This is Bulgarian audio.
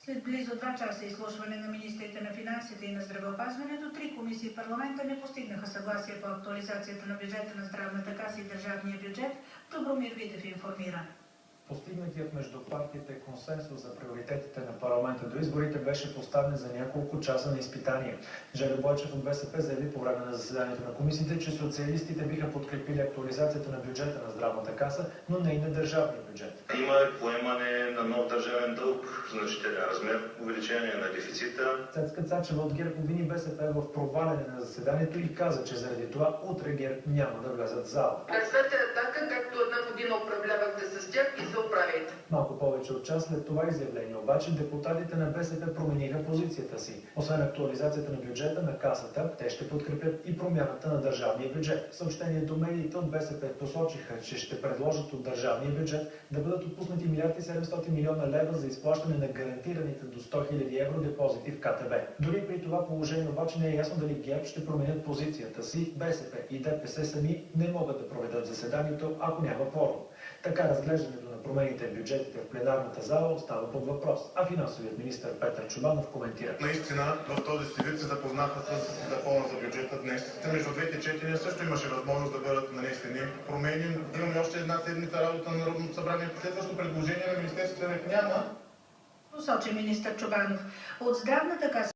След близо 2 часа изслушване на министрите на финансите и на здравеопазването, 3 комисии в парламента не постигнаха съгласие по актуализацията на бюджета на здравната каса и държавния бюджет. Добромир Видев информира. Постигнатият между партиите консенсус за приоритетите на парламента до изборите беше поставен за няколко часа на изпитание. Жельо Бойчев от БСП заяви по време на заседанието на комисиите, че социалистите биха подкрепили актуализацията на бюджета на здравната каса, но не и на държавния бюджет. Има поемане на нов държавен дълг в значителен размер, увеличение на дефицита. Цецка Цачева от ГЕРБ обвини БСП в проваляне на заседанието и каза, че заради това утре ГЕРБ няма да влязат в зала. Представете така, както една година управлявахте с тях и се оправите. Малко повече от час след това изявление обаче депутатите на БСП промениха позицията си. Освен актуализацията на бюджета на касата, те ще подкрепят и промяната на държавния бюджет. Съобщението медиите от БСП посочиха, че ще предложат от държавния бюджет да бъдат отпуснати 1 700 милиона лева за изплащане на гарантираните до 100 000 евро депозити в КТБ. Дори при това положение обаче не е ясно дали ГЕРБ ще променят позицията си. БСП и ДПС сами не могат да проведат заседанието, ако няма кворум. Така разглеждането на промените в бюджетите в пленарната зала остава под въпрос, а финансовият министър Петър Чобанов коментира. Наистина в този си вид се запознаха с закона за бюджета днес. Между двете четения също имаше възможност да бъдат нанесени промени. Имаме още една седмица работа на Народното събрание. Последващо предложение на Министерския съвет няма. Посочи министър Чобанов. От здравната каса